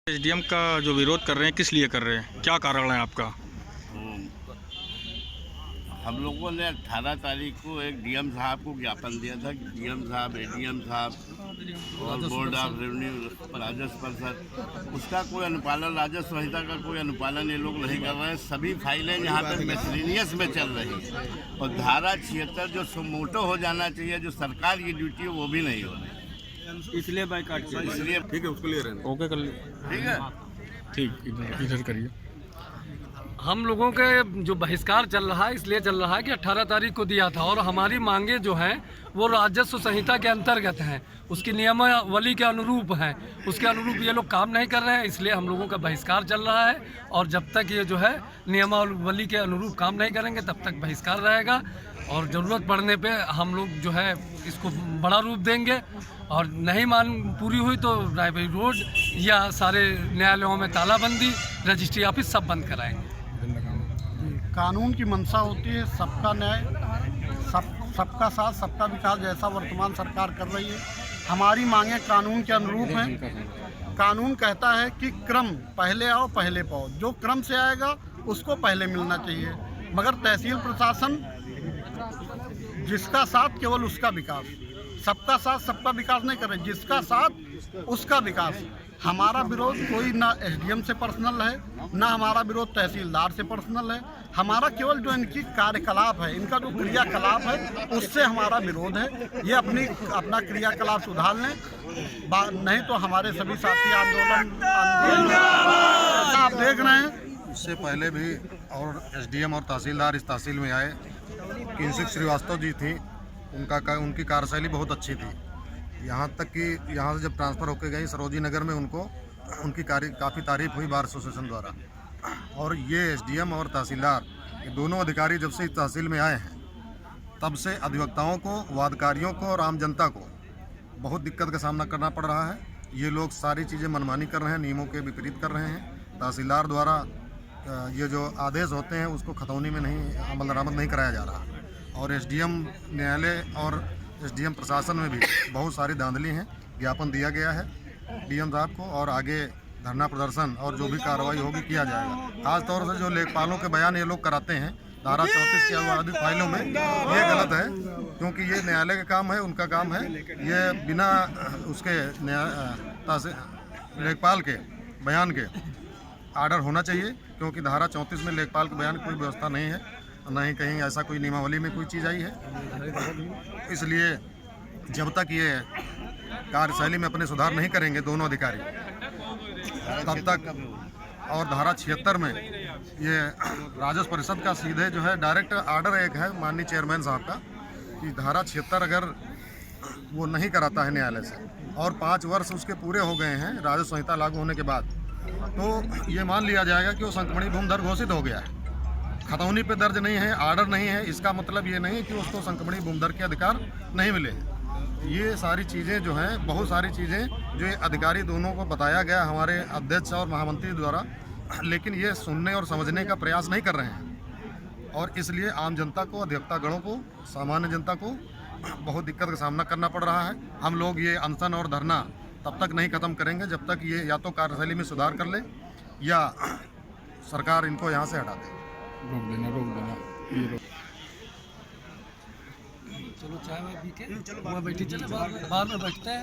SDM का जो विरोध कर रहे हैं, किस लिए कर रहे हैं, क्या कारण है आपका? हम लोगों ने 18 तारीख को एक डीएम साहब को ज्ञापन दिया था कि डीएम साहब, एडीएम साहब और बोर्ड ऑफ रेवेन्यू राजस्व परिषद, उसका कोई अनुपालन, राजस्व संहिता का कोई अनुपालन ये लोग नहीं कर रहे हैं। सभी फाइलें यहाँ पर मिसलेनियस में चल रही हैं और धारा 76 जो सुमोटो हो जाना चाहिए, जो सरकार की ड्यूटी है, वो भी नहीं हो रही, इसलिए बाइकाट किया। इसलिए ठीक है, उसको ले रहे हैं। ओके कर ठीक है। ठीक, इधर करिए। हम लोगों के जो बहिष्कार चल रहा है इसलिए चल रहा है कि 18 तारीख को दिया था और हमारी मांगे जो हैं वो राजस्व संहिता के अंतर्गत हैं, उसकी नियमावली के अनुरूप हैं। उसके अनुरूप ये लोग काम नहीं कर रहे हैं, इसलिए हम लोगों का बहिष्कार चल रहा है। और जब तक ये जो है नियमावली के अनुरूप काम नहीं करेंगे तब तक बहिष्कार रहेगा और ज़रूरत पड़ने पे हम लोग जो है इसको बड़ा रूप देंगे। और नहीं पूरी हुई तो रायबरी रोड या सारे न्यायालयों में तालाबंदी, रजिस्ट्री ऑफिस सब बंद कराएंगे। कानून की मंशा होती है सबका न्याय, सबका साथ, सबका विकास, जैसा वर्तमान सरकार कर रही है। हमारी मांगें कानून के अनुरूप हैं। कानून कहता है कि क्रम पहले आओ पहले पाओ, जो क्रम से आएगा उसको पहले मिलना चाहिए। मगर तहसील प्रशासन जिसका साथ केवल उसका विकास, सबका साथ सबका विकास नहीं कर रहे, जिसका साथ उसका विकास। हमारा विरोध कोई ना एसडीएम से पर्सनल है, ना हमारा विरोध तहसीलदार से पर्सनल है। हमारा केवल जो इनकी कार्यकलाप है, इनका जो क्रियाकलाप है, उससे हमारा विरोध है। ये अपना क्रियाकलाप सुधार लें, नहीं तो हमारे सभी साथी आंदोलन आप देख रहे हैं। इससे पहले भी और एसडीएम और तहसीलदार इस तहसील में आए, किंसिक श्रीवास्तव जी थी, उनकी कार्यशैली बहुत अच्छी थी। यहाँ तक कि यहाँ से जब ट्रांसफ़र होकर गई सरोजी नगर में, उनकी काफ़ी तारीफ हुई बार एसोसिएशन द्वारा। और ये एसडीएम और तहसीलदार, ये दोनों अधिकारी जब से इस तहसील में आए हैं तब से अधिवक्ताओं को, वादकारियों को और आम जनता को बहुत दिक्कत का सामना करना पड़ रहा है। ये लोग सारी चीज़ें मनमानी कर रहे हैं, नियमों के विपरीत कर रहे हैं। तहसीलदार द्वारा ये जो आदेश होते हैं उसको खतौनी में नहीं, अमल दरामद नहीं कराया जा रहा। और एसडीएम न्यायालय और एसडीएम प्रशासन में भी बहुत सारी धांधली हैं। ज्ञापन दिया गया है डीएम साहब को और आगे धरना प्रदर्शन और जो भी कार्रवाई होगी किया जाएगा। खास तौर से जो लेखपालों के बयान ये लोग कराते हैं धारा 34 की आवादी फाइलों में, ये गलत है, क्योंकि ये न्यायालय का काम है, उनका काम है। ये बिना उसके लेखपाल के बयान के आर्डर होना चाहिए, क्योंकि धारा 34 में लेखपाल के बयान की कोई व्यवस्था नहीं है, न ही कहीं ऐसा कोई नियमावली में कोई चीज़ आई है। इसलिए जब तक ये कार्यशैली में अपने सुधार नहीं करेंगे दोनों अधिकारी, तब तक। और धारा 76 में ये राजस्व परिषद का सीधे जो है डायरेक्ट आर्डर एक है माननीय चेयरमैन साहब का कि धारा 76 अगर वो नहीं कराता है न्यायालय से और 5 वर्ष उसके पूरे हो गए हैं राजस्व संहिता लागू होने के बाद, तो ये मान लिया जाएगा कि वो संक्रमणी भूमि घोषित हो गया है। खतौनी पे दर्ज नहीं है, आर्डर नहीं है, इसका मतलब ये नहीं कि उसको संक्रमणी भूमि के अधिकार नहीं मिले। ये सारी चीज़ें जो हैं, बहुत सारी चीज़ें जो ये अधिकारी दोनों को बताया गया हमारे अध्यक्ष और महामंत्री द्वारा, लेकिन ये सुनने और समझने का प्रयास नहीं कर रहे हैं। और इसलिए आम जनता को, अधिवक्ता गणों को, सामान्य जनता को बहुत दिक्कत का सामना करना पड़ रहा है। हम लोग ये अनशन और धरना तब तक नहीं ख़त्म करेंगे जब तक ये या तो कार्यशैली में सुधार कर ले या सरकार इनको यहाँ से हटा दे। रोक देना ये रोक। चलो चाय में पी के बैठी, चलो बाद में बैठते हैं।